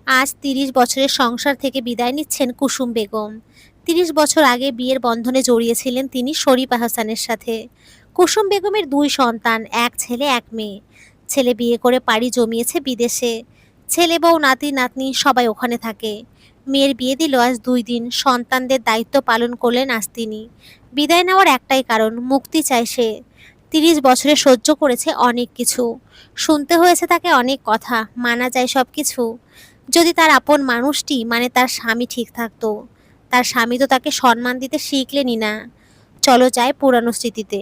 আজ ৩০ বছরের সংসার থেকে বিদায় নিচ্ছেন কুসুম বেগম। ৩০ বছর আগে বিয়ের বন্ধনে জড়িয়েছিলেন তিনি শরীফ আহসানের সাথে। কুসুম বেগমের ২ সন্তান, এক ছেলে এক মেয়ে। ছেলে বিয়ে করে পাড়ি জমিয়েছে বিদেশে। ছেলে বউ নাতি নাতনি সবাই ওখানে থাকে। মেয়ের বিয়ে দিল আজ ২ দিন, সন্তানদের দায়িত্ব পালন করলেন আজ তিনি। বিদায় নেওয়ার একটাই কারণ, মুক্তি চায় সে। ৩০ বছরে সহ্য করেছে অনেক কিছু, শুনতে হয়েছে তাকে অনেক কথা, মানা যায় সব কিছু। যদি তার আপন মানুষটি মানে তার স্বামী ঠিক থাকতো। তার স্বামী তো তাকে সম্মান দিতে শিখলেনই না। চলো যাই পুরানো স্মৃতিতে।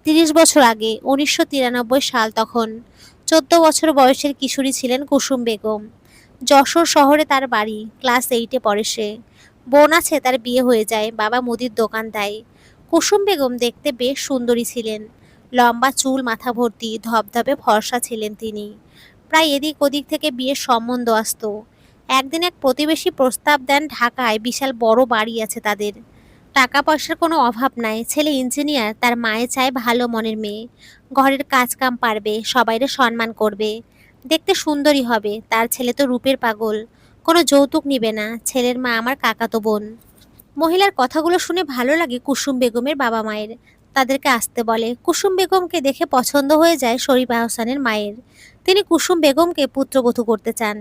৩০ বছর আগে ১৯৯৩ সাল, তখন ১৪ বছর বয়সের কিশোরী ছিলেন কুসুম বেগম। যশোর শহরে তার বাড়ি, ক্লাস 8-এ পড়ে সে। বোন আছে, তার বিয়ে হয়ে যায়, বাবা মুদির দোকান দেয়। কুসুম বেগম দেখতে বেশ সুন্দরী ছিলেন। লম্বা চুল, মাথা ভর্তি, ধবধবে ফর্সা ছিলেন তিনি। প্রায় এদিক ওদিক থেকে বিয়ের সম্বন্ধ আসতো। একদিন এক প্রতিবেশী প্রস্তাব দেন, ঢাকায় বিশাল বড় বাড়ি আছে তাদের। টাকা পয়সার কোনো অভাব নাই, ছেলে ইঞ্জিনিয়ার, তার মায়ে চায় ভালো মনের মেয়ে। ঘরের কাজ কাম পারবে, সবাইরে সম্মান করবে, দেখতে সুন্দরী হবে। তার ছেলে তো রূপের পাগল, কোনো যৌতুক নিবে না। ছেলের মা আমার কাকাতো বোন। মহিলার কথাগুলো শুনে ভালো লাগে কুসুম বেগমের বাবা মায়ের। তাদেরকে আসতে বলে। কুসুম বেগমকে দেখে পছন্দ হয়ে যায় শরীফ আহসানের মায়ের। তিনি কুসুম বেগমকে পুত্রবধূ করতে চান।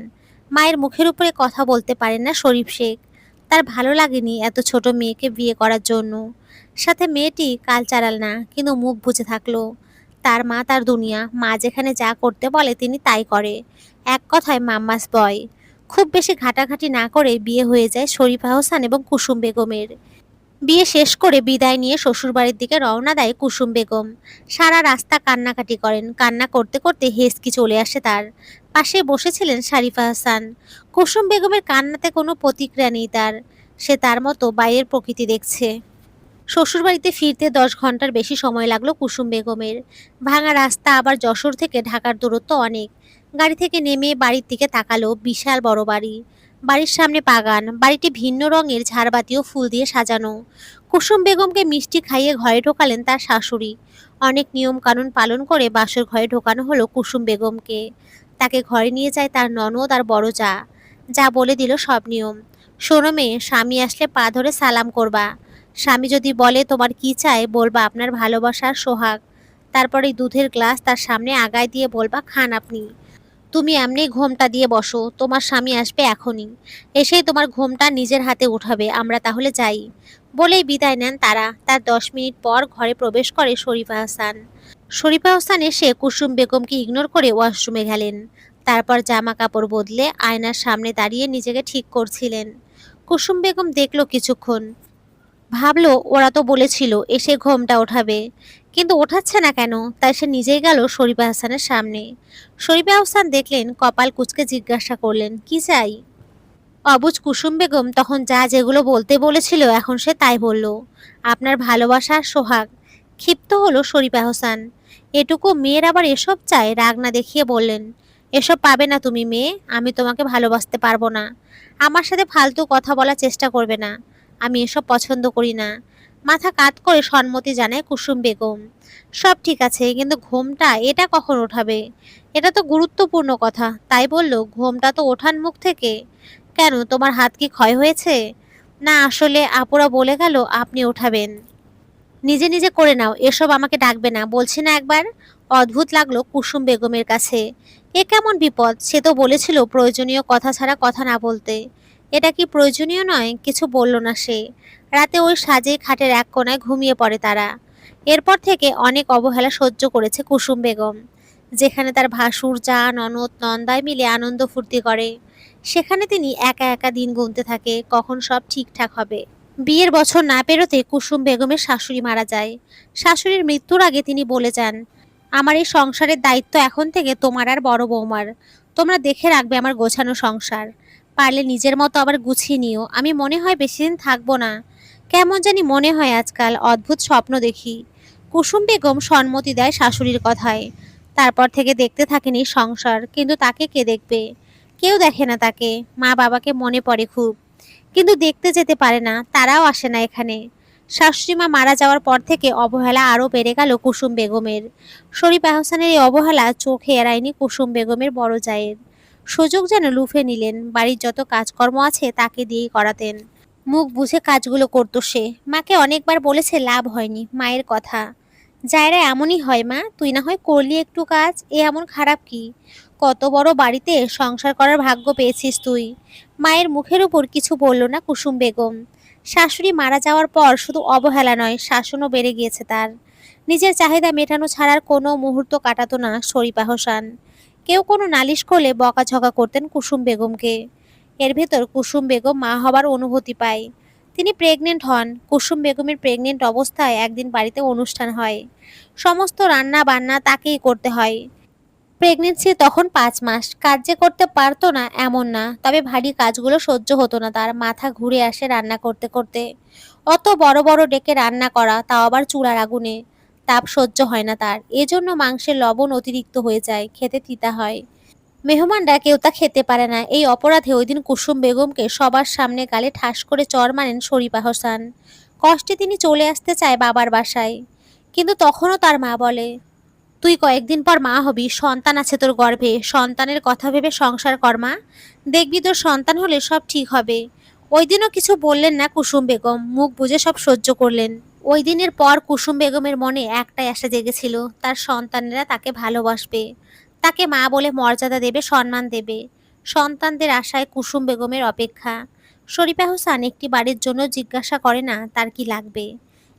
মায়ের মুখের উপরে কথা বলতে পারেন না শরীফ শেখ। তার ভালো লাগেনি এত ছোট মেয়েকে বিয়ে করার জন্য। সাথে মেয়েটি কালচারাল না, কিন্তু মুখ বুজে থাকলো। তার মা তার দুনিয়া, মা যেখানে যা করতে বলে তিনি তাই করে। এক কথায় মাম্মাস বয়। খুব বেশি ঘাটাঘাটি না করে বিয়ে হয়ে যায় শরীফ আহসান এবং কুসুম বেগমের। বিয়ে শেষ করে বিদায় নিয়ে শ্বশুরবাড়ির দিকে রওনা দেয় কুসুম বেগম। সারা রাস্তা কান্নাকাটি করেন, কান্না করতে করতে হেঁচকি চলে আসে তার। পাশে বসেছিলেন শারিফা হাসান। কুসুম বেগমের কান্নাতে কোনো প্রতিক্রিয়া নেই তার। সে তার মতো বাইরের প্রকৃতি দেখছে। শ্বশুরবাড়িতে ফিরতে 10 ঘন্টার বেশি সময় লাগলো কুসুম বেগমের। ভাঙা রাস্তা, আবার যশোর থেকে ঢাকার দূরত্ব অনেক। গাড়ি থেকে নেমে বাড়ির দিকে তাকালো, বিশাল বড় বাড়ি। বাড়ির সামনে বাগান, বাড়িটি ভিন্ন রঙের ঝাড়বাতি ও ফুল দিয়ে সাজানো। কুসুম বেগমকে মিষ্টি খাইয়ে ঘরে ঢোকালেন তার শাশুড়ি। অনেক নিয়ম কানুন পালন করে বাসর ঘরে ঢোকানো হলো কুসুম বেগমকে। তাকে ঘরে নিয়ে যায় তার ননদ আর বড় যা। যা বলে দিল সব নিয়ম। শোনো মেয়ে, স্বামী আসলে পা ধরে সালাম করবা। স্বামী যদি বলে তোমার কি চাই, বলবা আপনার ভালোবাসার সোহাগ। তারপরে দুধের গ্লাস তার সামনে আগায় দিয়ে বলবা খান আপনি। তুমি এমনি ঘোমটা দিয়ে বসো, তোমার স্বামী আসবে এখনই। এসেই তোমার ঘোমটা নিজের হাতে উঠাবে, আমরা তাহলে যাই। বলেই বিদায় নেন তারা। তার 10 মিনিট পর ঘরে প্রবেশ করে শরীফা হাসান। শরীফা হাসান এসে কুসুম বেগমকে ইগনোর করে ওয়াশরুমে গেলেন। তারপর জামা কাপড় বদলে আয়নার সামনে দাঁড়িয়ে নিজেকে ঠিক করছিলেন। কুসুম বেগম দেখলো কিছুক্ষণ। ভাবলো ওরা তো বলেছিল এসে ঘোমটা ওঠাবে, কিন্তু ওঠাচ্ছে না কেন। তাই সে নিজেই গেল শরীফা হাসানের সামনে। শরীফা হাসান দেখলেন, কপাল কুঁচকে জিজ্ঞাসা করলেন কি চাই। অবুজ কুসুম বেগম তখন যা যেগুলো বলতে বলেছিল এখন সে তাই বলল। আপনার ভালোবাসার সোহাগ। ক্ষিপ্ত হলো শরীফা হাসান। এটুকু মেয়ের আবার এসব চায়, রাগ না দেখিয়ে বললেন, এসব পাবে না তুমি মেয়ে, আমি তোমাকে ভালোবাসতে পারবো না। আমার সাথে ফালতু কথা বলার চেষ্টা করবে না, আমি এসব পছন্দ করি না। মাথা কাত করে সম্মতি জানায় কুসুম বেগম। সব ঠিক আছে, কিন্তু ঘোমটা এটা কখন ওঠাবে? এটা তো গুরুত্বপূর্ণ কথা, তাই বলল ঘোমটা তো ওঠান মুখ থেকে। কেন, তোমার হাত কি ক্ষয় হয়েছে? না, আসলে আপুরা বলে গেল আপনি ওঠাবেন। নিজে নিজে করে নাও, এসব আমাকে ডাকবে না বলছি না একবার। অদ্ভুত লাগলো কুসুম বেগমের কাছে। এ কেমন বিপদ, সে তো বলেছিল প্রয়োজনীয় কথা ছাড়া কথা না বলতে। এটা কি প্রয়োজনীয় নয়? কিছু বলল না সে। রাতে ওই সাজেই খাটের এক কোণায় ঘুমিয়ে পড়ে তারা। এরপর থেকে অনেক অবহেলা সহ্য করেছে কুসুম বেগম। যেখানে তার ভাসুর, যা, ননদ, নন্দায় মিলে আনন্দ ফুর্তি করে, সেখানে তিনি একা একা দিন গুনতে থাকে কখন সব ঠিকঠাক হবে। বিয়ের বছর না পেরোতে কুসুম বেগমের শাশুড়ি মারা যায়। শাশুড়ির মৃত্যুর আগে তিনি বলে যান, আমার এই সংসারের দায়িত্ব এখন থেকে তোমার আর বড় বৌমার। তোমরা দেখে রাখবে আমার গোছানো সংসার। পারলে নিজের মতো আবার গুছিয়ে নিও, আমি মনে হয় বেশি দিন থাকবো না। কেমন জানি মনে হয় আজকাল, অদ্ভুত স্বপ্ন দেখি। কুসুম বেগম সম্মতি দেয় শাশুড়ির কথায়। তারপর থেকে দেখতে থাকেন এই সংসার, কিন্তু তাকে কে দেখবে? কেউ দেখে না তাকে। মা বাবাকে মনে পড়ে খুব, কিন্তু দেখতে যেতে পারে না, তারাও আসে না এখানে। শাশুড়িমা মারা যাওয়ার পর থেকে অবহেলা আরও বেড়ে গেল কুসুম বেগমের। শরীফ আহসানের এই অবহেলা চোখে এড়ায়নি কুসুম বেগমের বড় জায়ের। সুযোগ যেন লুফে নিলেন, বাড়ির যত কাজকর্ম আছে তাকে দিয়েই করাতেন। মুখ বুঝে কাজগুলো করতো সে। মাকে অনেকবার বলেছে, লাভ হয়নি। মায়ের কথা, জায়রা এমনই হয় মা, তুই না হয় করলি একটু কাজ, এ এমন খারাপ কি? কত বড় বাড়িতে সংসার করার ভাগ্য পেয়েছিস তুই। মায়ের মুখের উপর কিছু বলল না কুসুম বেগম। শাশুড়ি মারা যাওয়ার পর শুধু অবহেলা নয়, শাসনও বেড়ে গিয়েছে তার। নিজের চাহিদা মেটানো ছাড়ার কোনো মুহূর্ত কাটাতো না শরীফা হোসেন। কেউ কোনো নালিশ করলে বকাঝকা করতেন কুসুম বেগমকে। এর ভেতর কুসুম বেগম মা হবার অনুভূতি পায়। তিনি প্রেগনেন্ট হন। কুসুম বেগমের প্রেগনেন্ট অবস্থায় একদিন বাড়িতে অনুষ্ঠান হয়। সমস্ত রান্না বান্না তাকেই করতে হয়। প্রেগনেন্সি তখন 5 মাস। কাজ যে করতে পারতো না এমন না, তবে ভারী কাজগুলো সহ্য হতো না তার। মাথা ঘুরে আসে রান্না করতে করতে। অত বড় বড় ডেকে রান্না করা, তাও আবার চুলার আগুনে। তাপ সহ্য হয় না তার, এজন্য মাংসের লবণ অতিরিক্ত হয়ে যায়, খেতে তিতা হয়। মেহমানরা কেউ তা খেতে পারে না। এই অপরাধে ওইদিন কুসুম বেগমকে সবার সামনে গালে ঠাস করে চড় মারেন শরীফা হোসেন। কষ্টে তিনি চলে আসতে চায় বাবার বাসায়, কিন্তু তখনও তার মা বলে, তুই কয়েকদিন পর মা হবি, সন্তান আছে তোর গর্ভে, সন্তানের কথা ভেবে সংসার কর মা। দেখবি তোর সন্তান হলে সব ঠিক হবে। ওই দিনও কিছু বললেন না কুসুম বেগম, মুখ বুজে সব সহ্য করলেন। ওই দিনের পর কুসুম বেগমের মনে একটাই আশা জেগেছিল, তার সন্তানেরা তাকে ভালোবাসবে, তাকে মা বলে মর্যাদা দেবে, সম্মান দেবে। সন্তানদের আশায় কুসুম বেগমের অপেক্ষা। শরীফা হোসেন একটি বাড়ির জন্য জিজ্ঞাসা করে না তার কি লাগবে।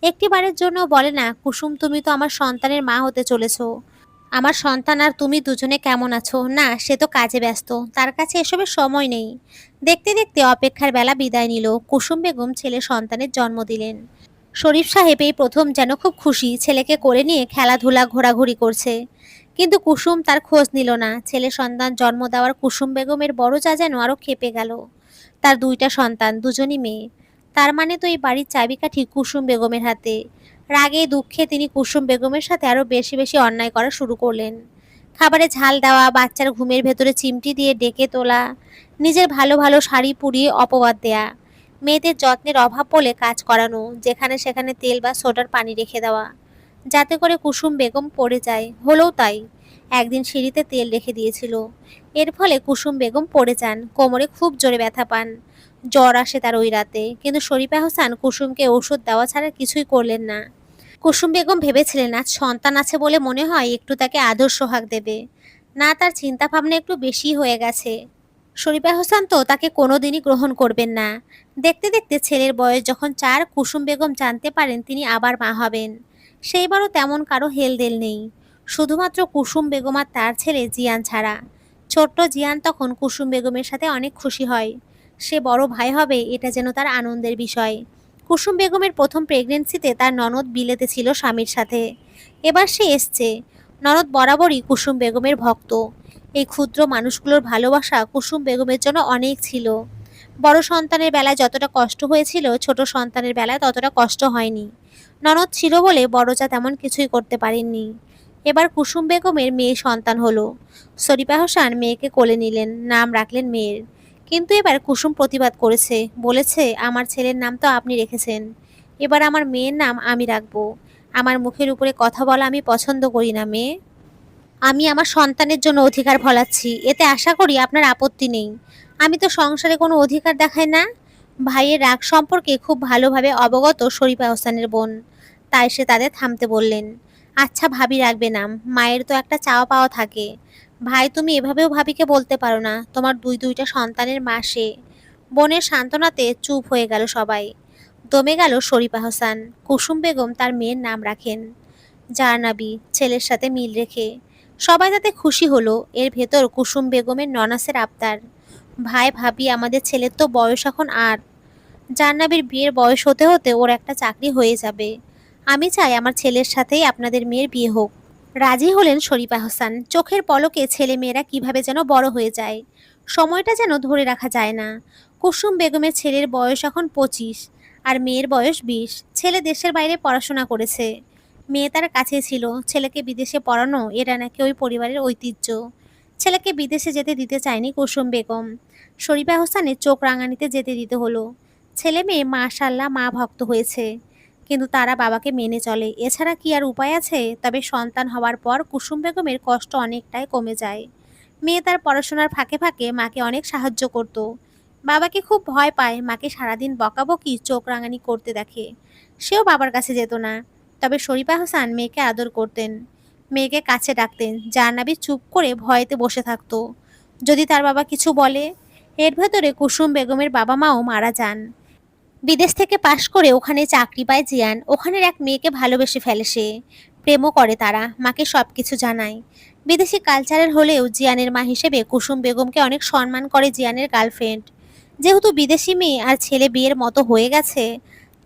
একটি বারের জন্য বলে না, কুসুম তুমি তো আমার সন্তানের মা হতে চলেছো, আমার সন্তান আর তুমি দুজনে কেমন আছো? না, সে তো কাজে ব্যস্ত, তার কাছে এসবের সময় নেই। দেখতে দেখতে অপেক্ষার বেলা বিদায় নিল। কুসুম বেগম ছেলে সন্তানের জন্ম দিলেন। শরীফ সাহেব এই প্রথম যেন খুব খুশি, ছেলেকে করে নিয়ে খেলাধুলা ঘোরাঘুরি করছে। কিন্তু কুসুম তার খোঁজ নিল না। ছেলে সন্তান জন্ম দেওয়ার কুসুম বেগমের বড় যা যেন আরো ক্ষেপে গেল। তার দুইটা সন্তান, দুজনই মেয়ে। তার মানে তো এই বাড়ির চাবিকাঠি কুসুম বেগমের হাতে। রাগে দুঃখে তিনি কুসুম বেগমের সাথে আরো বেশি বেশি অন্যায় করা শুরু করলেন। খাবারে ঝাল দেওয়া, বাচ্চার ঘুমের ভেতরে চিমটি দিয়ে ডেকে তোলা, নিজের ভালো ভালো শাড়ি পুড়িয়ে অপবাদ দেয়া, মেয়েদের যত্নের অভাব বলে কাজ করানো, যেখানে সেখানে তেল বা সোডার পানি রেখে দেওয়া, যাতে করে কুসুম বেগম পড়ে যায়। হলেও তাই। একদিন সিঁড়িতে তেল রেখে দিয়েছিল। এর ফলে কুসুম বেগম পড়ে যান, কোমরে খুব জোরে ব্যথা পান। জ্বর আসে তার ওই রাতে। কিন্তু শরীফা হোসেন কুসুমকে ওষুধ দেওয়া ছাড়া কিছুই করলেন না। কুসুম বেগম ভেবেছিলেন আজ সন্তান আছে বলে মনে হয় একটু তাকে আদর সোহাগ দেবে। না, তার চিন্তা ভাবনা একটু বেশি হয়ে গেছে। শরীফা হোসেন তো তাকে কোনোদিনই গ্রহণ করবেন না। দেখতে দেখতে ছেলের বয়স যখন 4, কুসুম বেগম জানতে পারেন তিনি আবার মা হবেন। সেইবারও তেমন কারো হেলদেল নেই, শুধুমাত্র কুসুম বেগম আর তার ছেলে জিয়ান ছাড়া। ছোট্ট জিয়ান তখন কুসুম বেগমের সাথে অনেক খুশি হয়। সে বড় ভাই হবে, এটা যেন তার আনন্দের বিষয়। কুসুম বেগমের প্রথম প্রেগনেন্সিতে তার ননদ বিলেতে ছিল স্বামীর সাথে। এবার সে এসছে। ননদ বরাবরই কুসুম বেগমের ভক্ত। এই ক্ষুদ্র মানুষগুলোর ভালোবাসা কুসুম বেগমের জন্য অনেক ছিল। বড় সন্তানের বেলায় যতটা কষ্ট হয়েছিল, ছোট সন্তানের বেলায় ততটা কষ্ট হয়নি। ননদ ছিল বলে বড়জা তেমন কিছুই করতে পারেননি। এবার কুসুম বেগমের মেয়ে সন্তান হলো। শরীফা হোসেন মেয়েকে কোলে নিলেন, নাম রাখলেন মেয়ের। কিন্তু এবার কুসুম প্রতিবাদ করেছে, বলেছে, আমার ছেলের নাম তো আপনি রেখেছেন, এবার আমার মেয়ের নাম আমি রাখবো। আমার মুখের উপরে কথা বলা আমি পছন্দ করি না মেয়ে। আমি আমার সন্তানের জন্য অধিকার ফলাচ্ছি, এতে আশা করি আপনার আপত্তি নেই। আমি তো সংসারে কোনো অধিকার দেখাই না। ভাইয়ের রাগ সম্পর্কে খুব ভালোভাবে অবগত শরীফা হোসেনের বোন, তাই সে তাদের থামতে বললেন। আচ্ছা ভাবি রাখবে নাম, মায়ের তো একটা চাওয়া পাওয়া থাকে। ভাই, তুমি এভাবেও ভাবিকে বলতে পারো না, তোমার দুইটা সন্তানের মা সে। বোনের সান্ত্বনাতে চুপ হয়ে গেল সবাই। দমে গেল শরীফা হোসেন। কুসুম বেগম তার মেয়ের নাম রাখেন জাহ্নবী, ছেলের সাথে মিল রেখে। সবাই তাতে খুশি হলো। এর ভেতর কুসুম বেগমের ননাসের আবদার, ভাই ভাবি আমাদের ছেলের তো বয়স এখন 8, জাহ্নবীর বিয়ের বয়স হতে হতে ওর একটা চাকরি হয়ে যাবে। আমি চাই আমার ছেলের সাথেই আপনাদের মেয়ের বিয়ে হোক। রাজি হলেন শরীফা হোসেন। চোখের পলকে ছেলে মেয়েরা কিভাবে যেন বড় হয়ে যায়, সময়টা যেন ধরে রাখা যায় না। কুসুম বেগমের ছেলের বয়স এখন 25 আর মেয়ের বয়স 20। ছেলে দেশের বাইরে পড়াশোনা করেছে, মেয়ে তার কাছে ছিল। ছেলেকে বিদেশে পড়ানো এরা নাকি ওই পরিবারের ঐতিহ্য। ছেলেকে বিদেশে যেতে দিতে চায়নি কুসুম বেগম। শরীফা হোসেনের চোখ রাঙানিতে যেতে দিতে হলো। ছেলে মেয়ে মাশাআল্লাহ মা ভক্ত হয়েছে, কিন্তু তারা বাবাকে মেনে চলে, এছাড়া কি আর উপায় আছে? তবে সন্তান হওয়ার পর কুসুম বেগমের কষ্ট অনেকটাই কমে যায়। মেয়ে তার পড়াশোনার ফাঁকে ফাঁকে মাকে অনেক সাহায্য করত। বাবাকে খুব ভয় পায়, মাকে সারাদিন বকাবকি চোখ রাঙানি করতে দেখে। সেও বাবার কাছে যেত না। তবে শরীফা হাসান মেয়েকে আদর করতেন, মেয়েকে কাছে ডাকতেন। জাহ্নবী চুপ করে ভয়েতে বসে থাকতো যদি তার বাবা কিছু বলে। এর ভেতরে কুসুম বেগমের বাবা মাও মারা যান। বিদেশ থেকে পাশ করে ওখানে চাকরি পায় জিয়ান। ওখানের এক মেয়েকে ভালোবেসে ফেলে সে, প্রেমও করে তারা। মাকে সবকিছু জানায়। বিদেশি কালচারের হলেও জিয়ানের মা হিসেবে কুসুম বেগমকে অনেক সম্মান করে জিয়ানের গার্লফ্রেন্ড। যেহেতু বিদেশি মেয়ে আর ছেলে বিয়ের মতো হয়ে গেছে,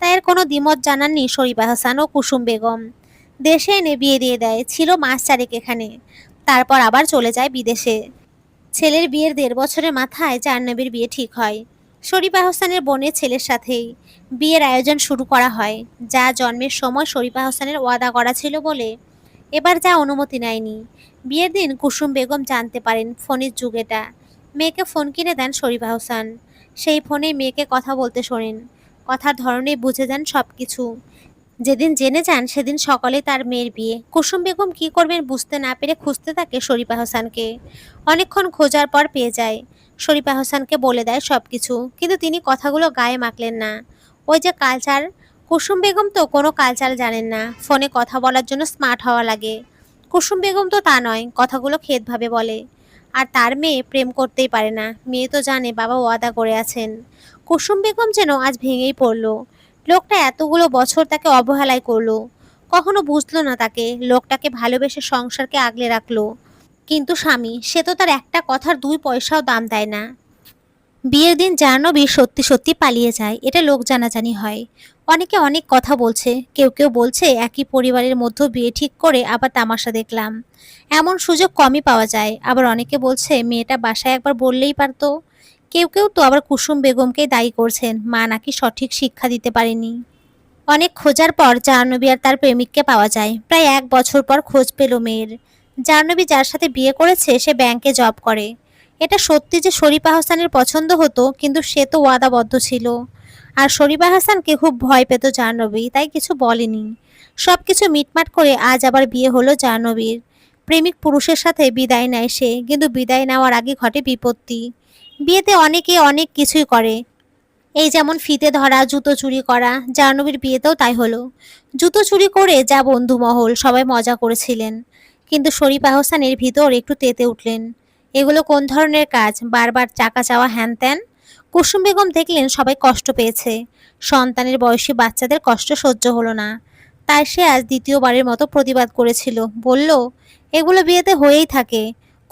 তাই এর কোনো দ্বিমত জানাননি শরীফা হাসান ও কুসুম বেগম। দেশে এনে বিয়ে দিয়ে দেয়। ছিল মাস চারেক এখানে, তারপর আবার চলে যায় বিদেশে। ছেলের বিয়ের ১.৫ বছরের মাথায় জাহ্নবীর বিয়ে ঠিক হয় শরীফা হোসেনের বোনের ছেলের সাথেই। বিয়ের আয়োজন শুরু করা হয়। যা জন্মের সময় শরীফা হোসেনের ওয়াদা করা ছিল বলে এবার যা অনুমতি নেয়নি। বিয়ের দিন কুসুম বেগম জানতে পারেন ফোনের যুগ এটা। মেয়েকে ফোন কিনে দেন শরীফা হোসেন। সেই ফোনে মেয়েকে কথা বলতে শোনেন। কথার ধরনে বুঝে যান সবকিছু। যেদিন জেনে যান সেদিন সকালে তার মেয়ের বিয়ে। কুসুম বেগম কি করবেন বুঝতে না পেরে খুঁজতে থাকে শরীফা হাসানকে। অনেকক্ষণ খোঁজার পর পেয়ে যায়। শরীফা হাসানকে বলে দেয় সবকিছু, কিন্তু তিনি কথাগুলো গায়ে মাখলেন না। ওই যে কালচার, কুসুম বেগম তো কোনো কালচার জানেন না। ফোনে কথা বলার জন্য স্মার্ট হওয়া লাগে। কুসুম বেগম তো তা নয়, কথাগুলো খেতভাবে বলে। আর তার মেয়ে প্রেম করতেই পারে না। মেয়ে তো জানে বাবা ওয়াদা করে আছেন। কুসুম বেগম যেন আজ ভেঙেই পড়ল। লোকটা এতগুলো বছর তাকে অবহেলায় করলো, কখনো বুঝলো না তাকে। লোকটাকে ভালোবেসে সংসারকে আগলে রাখলো, কিন্তু স্বামী সে তো তার একটা কথার 2 পয়সাও দাম দেয় না। বিয়ের দিন জাহ্নবী সত্যি সত্যি পালিয়ে যায়, এটা লোক জানাজানি হয়। অনেকে অনেক কথা বলছে। কেউ কেউ বলছে একই পরিবারের মধ্যে বিয়ে ঠিক করে আবার তামাশা দেখলাম। এমন সুযোগ কমই পাওয়া যায়। আবার অনেকে বলছে মেয়েটা বাসায় একবার বললেই পারতো। কেউ কেউ তো আবার কুসুম বেগমকে দায়ী করছেন, মা নাকি সঠিক শিক্ষা দিতে পারেনি। অনেক খোঁজার পর জাহ্নবী আর তার প্রেমিককে পাওয়া যায়। প্রায় 1 বছর পর খোঁজ পেল মেয়ের। জাহ্নবী যার সাথে বিয়ে করেছে সে ব্যাংকে জব করে। এটা সত্যি যে শরীফা হাসানের পছন্দ হতো, কিন্তু সে তো ওয়াদাবদ্ধ ছিল। আর শরীফা হাসানকে খুব ভয় পেত জাহ্নবী, তাই কিছু বলেনি। সবকিছু মিটমাট করে আজ আবার বিয়ে হলো জাহ্নবীর। প্রেমিক পুরুষের সাথে বিদায় নেয় সে, কিন্তু বিদায় নেওয়ার আগে ঘটে বিপত্তি। বিয়েতে অনেকে অনেক কিছুই করে। এই যেমন ফিতে ধরা, জুতো চুরি করা। জাহ্নবীর বিয়েতেও তাই হলো। জুতো চুরি করে যা বন্ধুমহল সবাই মজা করেছিলেন, কিন্তু শরীফা হোসেনের ভিতর একটু তেতে উঠলেন। এগুলো কোন ধরনের কাজ? বারবার টাকা চাওয়া, হ্যান ত্যান। কুসুম বেগম দেখলেন সবাই কষ্ট পেয়েছে। সন্তানের বয়সী বাচ্চাদের কষ্ট সহ্য হলো না। তাই সে আজ দ্বিতীয়বারের মতো প্রতিবাদ করেছিল। বলল, এগুলো বিয়েতে হয়েই থাকে,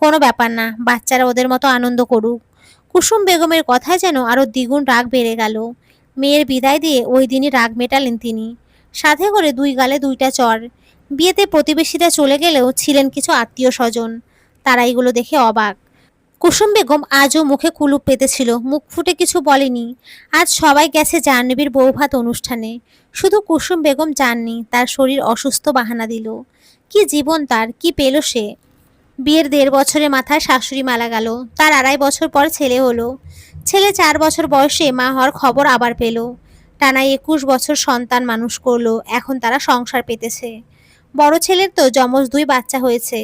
কোনো ব্যাপার না, বাচ্চারা ওদের মতো আনন্দ করুক। কুসুম বেগমের কথায় যেন আরো দ্বিগুণ রাগ বেড়ে গেল। মেয়ের বিদায় দিয়ে ওই দিনই রাগ মেটালেন তিনি। সাথে করে 2 গালে 2টা চড়। বিয়েতে প্রতিবেশীরা চলে গেলেও ছিলেন কিছু আত্মীয় স্বজন। তারা এগুলো দেখে অবাক। কুসুম বেগম আজও মুখে কুলুপ পেতেছিল, মুখ ফুটে কিছু বলেনি। আজ সবাই গেছে জাহ্নবীর বৌভাত অনুষ্ঠানে, শুধু কুসুম বেগম যাননি। তার শরীর অসুস্থ বাহানা দিল। কি জীবন তার, কি পেল সে? বিয়ের 1.5 বছরের মাথায় শাশুড়ি মারা গেল। তার 2.5 বছর পর ছেলে হলো। ছেলে 4 বছর বয়সে মা হওয়ার খবর আবার পেল। টানা 21 বছর সন্তান মানুষ করলো। এখন তারা সংসার পেতেছে। বড় ছেলের তো যমজ 2 বাচ্চা হয়েছে।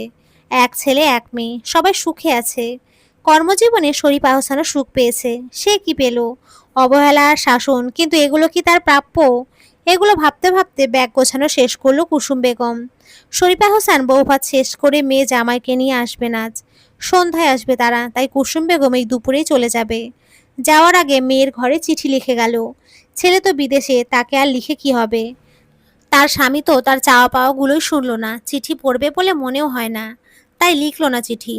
এক ছেলে এক মেয়ে, সবাই সুখে আছে। কর্মজীবনে শরীফা হোসেনও সুখ পেয়েছে। সে কি পেল? অবহেলা আর শাসন। কিন্তু এগুলো কি তার প্রাপ্য? এগুলো ভাবতে ভাবতে ব্যাগ গোছানো শেষ করলো কুসুম বেগম। শরীফা হোসেন বৌভাত শেষ করে মেয়ে জামাইকে নিয়ে আসবেন আজ। সন্ধ্যায় আসবে তারা, তাই কুসুম বেগম এই দুপুরেই চলে যাবে। যাওয়ার আগে মেয়ের ঘরে চিঠি লিখে গেল। ছেলে তো বিদেশে, তাকে আর লিখে কি হবে? তার স্বামী তো তার চাওয়া পাওয়াগুলোই শুনল না। চিঠি পড়বে বলে মনেও হয় না, তাই লিখল না চিঠি।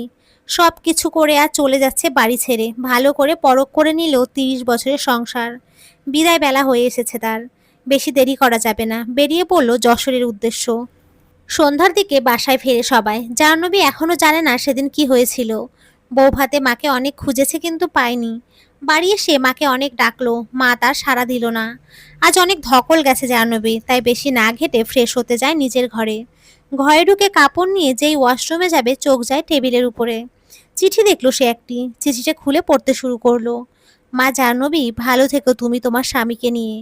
সব কিছু করে আর চলে যাচ্ছে বাড়ি ছেড়ে। ভালো করে পরখ করে নিল 30 বছরের সংসার। বিদায় বেলা হয়ে এসেছে তার। বেশি দেরি করা যাবে না। বেরিয়ে পড়ল যশোরের উদ্দেশ্য। সন্ধ্যার দিকে বাসায় ফেরে সবাই। জাহ্নবী এখনো জানে না সেদিন কি হয়েছিল। বৌভাতে মাকে অনেক খুঁজেছে কিন্তু পায়নি। বাড়ি এসে মাকে অনেক ডাকলো, মা তার সাড়া দিল না। আজ অনেক ধকল গেছে জাহ্নবী, তাই বেশি না ঘেটে ফ্রেশ হতে যায় নিজের ঘরে। ঘরে ঢুকে কাপড় নিয়ে যেই ওয়াশরুমে যাবে চোখ যায় টেবিলের উপরে। চিঠি দেখলো সে একটি। চিঠিটা খুলে পড়তে শুরু করলো। মা জাহ্নবী, ভালো থেকো তুমি তোমার স্বামীকে নিয়ে।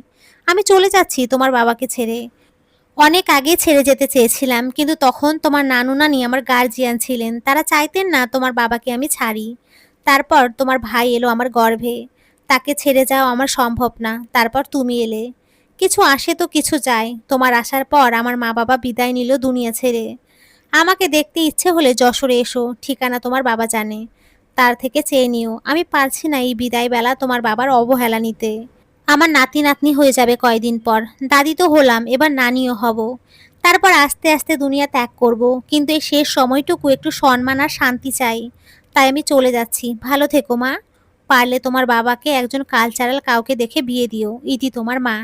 আমি চলে যাচ্ছি তোমার বাবাকে ছেড়ে। অনেক আগে ছেড়ে যেতে চেয়েছিলাম, কিন্তু তখন তোমার নানু নানি আমার গার্জিয়ান ছিলেন, তারা চাইতেন না তোমার বাবাকে আমি ছাড়ি। তারপর তোমার ভাই এলো আমার গর্ভে, তাকে ছেড়ে যাওয়া আমার সম্ভব না। তারপর তুমি এলে। কিছু আসে তো কিছু যায়, তোমার আসার পর আমার মা বাবা বিদায় নিল দুনিয়া ছেড়ে। আমাকে দেখতে ইচ্ছে হলে যশোরে এসো, ঠিকানা তোমার বাবা জানে, তার থেকে চেয়ে নিও। আমি পারছি না এই বিদায় বেলা তোমার বাবার অবহেলা নিতে। আমার নাতি নাতনি হয়ে যাবে কয়দিন পর, দাদি তো হলাম, এবার নানিও হব। তারপর আস্তে আস্তে দুনিয়া ত্যাগ করব, কিন্তু এই শেষ সময়টুকু একটু সম্মান আর শান্তি চাই। তাই আমি চলে যাচ্ছি, ভালো থেকো মা। পারলে তোমার বাবাকে একজন কালচারাল কাউকে দেখে বিয়ে দিও। ইতি, তোমার মা।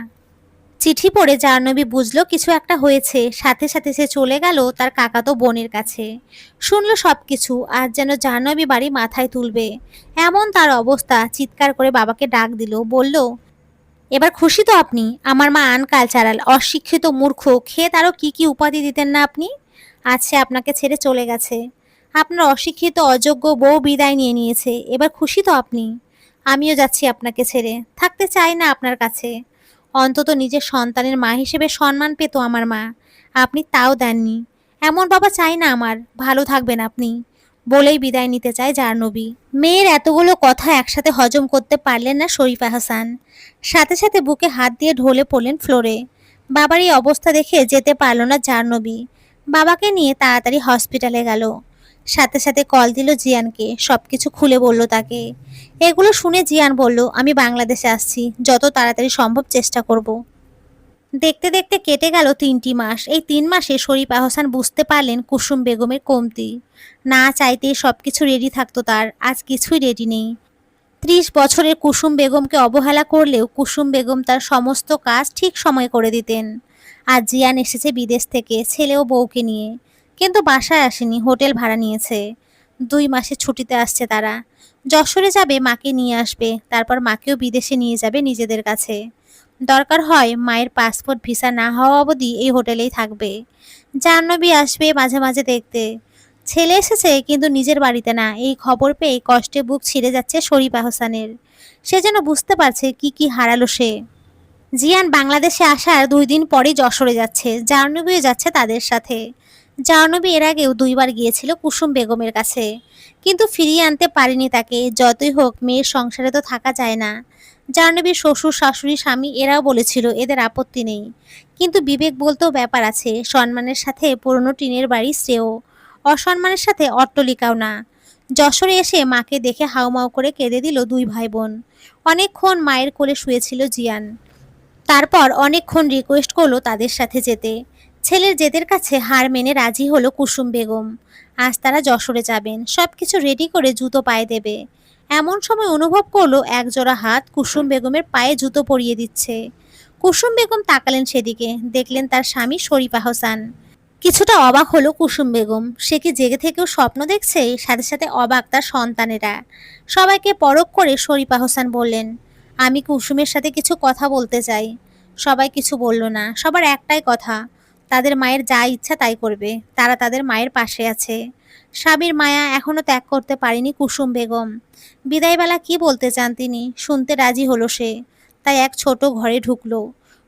চিঠি পড়ে জাহ্নবী বুঝলো কিছু একটা হয়েছে, সাথে সাথে সে চলে গেল তার কাকাতো বোনের কাছে। শুনলো সবকিছু, আর যেন জাহ্নবী বাড়ি মাথায় তুলবে এমন তার অবস্থা। চিৎকার করে বাবাকে ডাক দিল, বলল, এবার খুশি তো আপনি? আমার মা আনকালচারাল, অশিক্ষিত, মূর্খ, খেয়ে তারও কি কি উপাধি দিতেন না আপনি? আজ সে আপনাকে ছেড়ে চলে গেছে। আপনার অশিক্ষিত অযোগ্য বউ বিদায় নিয়ে নিয়েছে, এবার খুশি তো আপনি? আমিও যাচ্ছি আপনাকে ছেড়ে, থাকতে চাই না আপনার কাছে। অন্তত নিজের সন্তানের মা হিসেবে সম্মান পেত আমার মা, আপনি তাও দেননি। এমন বাবা চাই না আমার। ভালো থাকবেন আপনি, বলেই বিদায় নিতে চায় জাহ্নবী। মেয়ের এতগুলো কথা একসাথে হজম করতে পারলেন না শরীফা হাসান। সাথে সাথে বুকে হাত দিয়ে ঢলে পড়লেন ফ্লোরে। বাবার এই অবস্থা দেখে যেতে পারল না জাহ্নবী। বাবাকে নিয়ে তাড়াতাড়ি হসপিটালে গেল। সাথে সাথে কল দিল জিয়ানকে, সবকিছু খুলে বলল তাকে। এগুলো শুনে জিয়ান বলল, আমি বাংলাদেশে আসছি, যত তাড়াতাড়ি সম্ভব চেষ্টা করব। দেখতে দেখতে কেটে গেল 3টি মাস। এই 3 মাসে শরীফা হাসান বুঝতে পারলেন কুসুম বেগমের কমতি। না চাইতেই সবকিছু রেডি থাকতো তার, আজ কিছুই রেডি নেই। 30 বছরের কুসুম বেগমকে অবহেলা করলেও কুসুম বেগম তার সমস্ত কাজ ঠিক সময়ে করে দিতেন। আজ জিয়ান এসেছে বিদেশ থেকে, ছেলে ও বউকে নিয়ে, কিন্তু বাসায় আসেনি, হোটেল ভাড়া নিয়েছে। 2 মাসের ছুটিতে আসছে তারা। যশোরে যাবে, মাকে নিয়ে আসবে, তারপর মাকেও বিদেশে নিয়ে যাবে নিজেদের কাছে। দরকার হয় মায়ের পাসপোর্ট ভিসা না হওয়া অবধি এই হোটেলেই থাকবে। জাহ্নবী আসবে মাঝে মাঝে দেখতে। ছেলে এসেছে, কিন্তু নিজের বাড়িতে না। এই খবর পেয়ে কষ্টে বুক ছিঁড়ে যাচ্ছে শরীফা হোসেনের। সে যেন বুঝতে পারছে কি কি হারালো সে। জিয়ান বাংলাদেশে আসার 2 দিন পরেই যশোরে যাচ্ছে, জাহ্নবীও যাচ্ছে তাদের সাথে। জাহ্নবী এর আগেও 2বার গিয়েছিল কুসুম বেগমের কাছে, কিন্তু ফিরিয়ে আনতে পারেনি তাকে। যতই হোক মেয়ের সংসারে তো থাকা যায় না। জাহ্নবীর শ্বশুর শাশুড়ি স্বামী এরাও বলেছিল এদের আপত্তি নেই, কিন্তু বিবেক বলতেও ব্যাপার আছে। সম্মানের সাথে পুরনো টিনের বাড়ি শ্রেয়, অসম্মানের সাথে অট্টলিকাও না। যশোরে এসে মাকে দেখে হাউমাউ করে কেঁদে দিল 2 ভাই বোন। অনেকক্ষণ মায়ের কোলে শুয়েছিল জিয়ান। তারপর অনেকক্ষণ রিকোয়েস্ট করলো তাদের সাথে যেতে। ছেলের জেদের কাছে হার মেনে রাজি হলো কুসুম বেগম। আজ তারা যশোরে যাবেন, সবকিছু রেডি করে জুতো পায়ে দেবে। এমন সময় অনুভব করলো একজোড়া হাত কুসুম বেগমের পায়ে জুতো পরিয়ে দিচ্ছে। কুসুম বেগম তাকালেন সেদিকে, দেখলেন তার স্বামী শরীফা হোসেন। কিছুটা অবাক হলো কুসুম বেগম, সে কি জেগে থেকেও স্বপ্ন দেখছে? সাথে সাথে অবাক তার সন্তানেরা। সবাইকে পরখ করে শরীফা হোসেন বললেন, আমি কুসুমের সাথে কিছু কথা বলতে চাই। সবাই কিছু বলল না, সবার একটাই কথা, তাদের মায়ের যা ইচ্ছা তাই করবে, তারা তাদের মায়ের পাশে আছে। স্বামীর মায়া এখনো ত্যাগ করতে পারেনি কুসুম বেগম। বিদায়বেলা কি বলতে চান তিনি শুনতে রাজি হলো সে। তাই এক ছোট ঘরে ঢুকলো।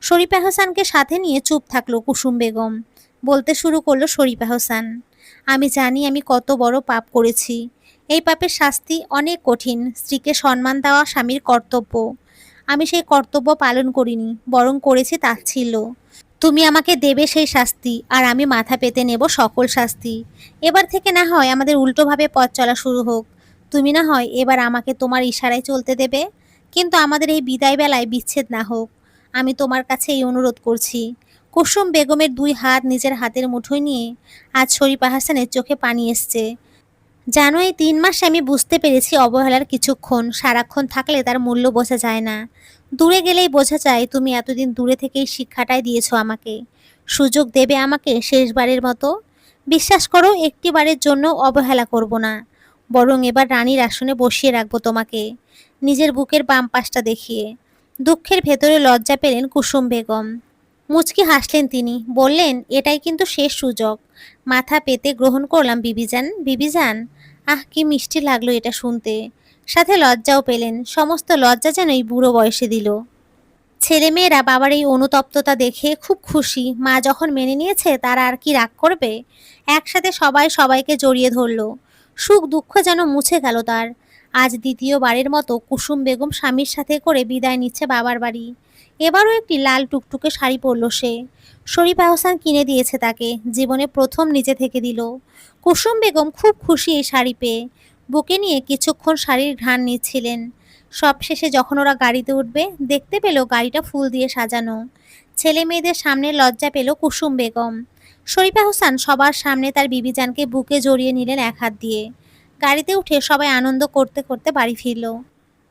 শরীফা হোসেনকে সাথে নিয়ে চুপ থাকলো কুসুম বেগম। বলতে শুরু করলো শরীফা হোসেন, আমি জানি আমি কত বড় পাপ করেছি। এই পাপের শাস্তি অনেক কঠিন। স্ত্রীকে সম্মান দেওয়া স্বামীর কর্তব্য। আমি সেই কর্তব্য পালন করিনি, বরং করেছি তাচ্ছিল্য। তুমি আমাকে দেবে সেই শাস্তি, আর আমি মাথা পেতে নেব সকল শাস্তি। এবার থেকে না হয় আমাদের উল্টোভাবে পথ চলা শুরু হোক। তুমি না হয় এবার আমাকে তোমার ইশারায় চলতে দেবে, কিন্তু আমাদের এই বিদায় বেলায় বিচ্ছেদ না হোক। আমি তোমার কাছে এই অনুরোধ করছি। কুসুম বেগমের 2 হাত নিজের হাতের মুঠোয় নিয়ে আজ শরীফা হাসানের চোখে পানি এসছে। জানো, এই 3 মাসে আমি বুঝতে পেরেছি অবহেলার কিছুক্ষণ সারাক্ষণ থাকলে তার মূল্য বোঝা যায় না। দূরে গেলেই বোঝা যায়। তুমি এতদিন দূরে থেকেই শিক্ষাটাই দিয়েছো আমাকে। সুযোগ দেবে আমাকে শেষবারের মতো। বিশ্বাস করো, একটি বারের জন্য অবহেলা করব না, বরং এবার রানীর আসনে বসিয়ে রাখবো তোমাকে, নিজের বুকের বাম পাশটা দেখিয়ে। দুঃখের ভেতরে লজ্জা পেলেন কুসুম বেগম। মুচকি হাসলেন তিনি, বললেন, এটাই কিন্তু শেষ সুযোগ। মাথা পেতে গ্রহণ করলাম বিবিজান, বিবিজান। আহ, কি মিষ্টি লাগলো এটা শুনতে। সাথে লজ্জাও পেলেন, সমস্ত লজ্জা যেন এই বুড়ো বয়সে দিল। ছেলেমেয়েরা বাবার এই অনুতপ্ততা দেখে খুব খুশি। মা যখন মেনে নিয়েছে তারা আর কি রাগ করবে। একসাথে সবাই সবাইকে জড়িয়ে ধরলো। সুখ দুঃখ যেন মুছে গেল তার। আজ দ্বিতীয়বারের মতো কুসুম বেগম স্বামীর সাথে করে বিদায় নিচ্ছে বাবার বাড়ি। এবারও একটি লাল টুকটুকে শাড়ি পরল সে। শরীফ আহসান কিনে দিয়েছে তাকে, জীবনে প্রথম নিজে থেকে দিল। কুসুম বেগম খুব খুশি এই শাড়ি পেয়ে। বুকে নিয়ে কিছুক্ষণ শাড়ির ঘ্রাণ নিচ্ছিলেন। সবশেষে যখন ওরা গাড়িতে উঠবে দেখতে পেল গাড়িটা ফুল দিয়ে সাজানো। ছেলে মেয়েদের সামনে লজ্জা পেল কুসুম বেগম। শরীফ আহসান সবার সামনে তার বিবিজানকে বুকে জড়িয়ে নিলেন এক হাত দিয়ে। গাড়িতে উঠে সবাই আনন্দ করতে করতে বাড়ি ফিরল।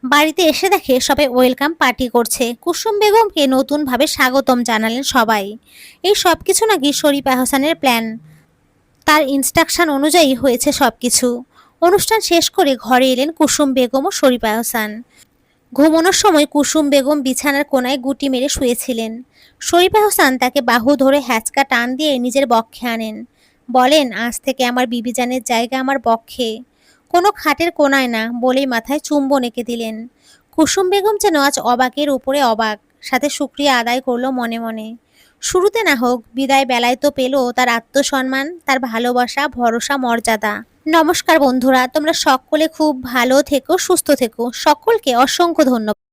বাড়িতে এসে দেখে সবাই ওয়েলকাম পার্টি করছে। কুসুম বেগমকে নতুনভাবে স্বাগতম জানালেন সবাই। এই সব কিছু নাকি শরীফ আহসানের প্ল্যান। তার ইনস্ট্রাকশন অনুযায়ী হয়েছে সবকিছু। অনুষ্ঠান শেষ করে ঘরে এলেন কুসুম বেগম ও শরীফ আহসান। ঘুমানোর সময় কুসুম বেগম বিছানার কোনায় গুটি মেরে শুয়েছিলেন। শরীফ আহসান তাকে বাহু ধরে হ্যাঁচকা টান দিয়ে নিজের বক্ষে আনেন। বলেন, আজ থেকে আমার বিবিজানের জায়গা আমার বক্ষে, কোনো খাটের কোনায় না, বলেই মাথায় চুম্বন এঁকে দিলেন। কুসুম বেগম যেন আজ অবাকের উপরে অবাক, সাথে শুকরিয়া আদায় করলো মনে মনে। শুরুতে না হোক, বিদায় বেলায় তো পেল তার আত্মসম্মান, তার ভালোবাসা, ভরসা, মর্যাদা। নমস্কার বন্ধুরা, তোমরা সকলে খুব ভালো থেকো, সুস্থ থেকো। সকলকে অসংখ্য ধন্যবাদ।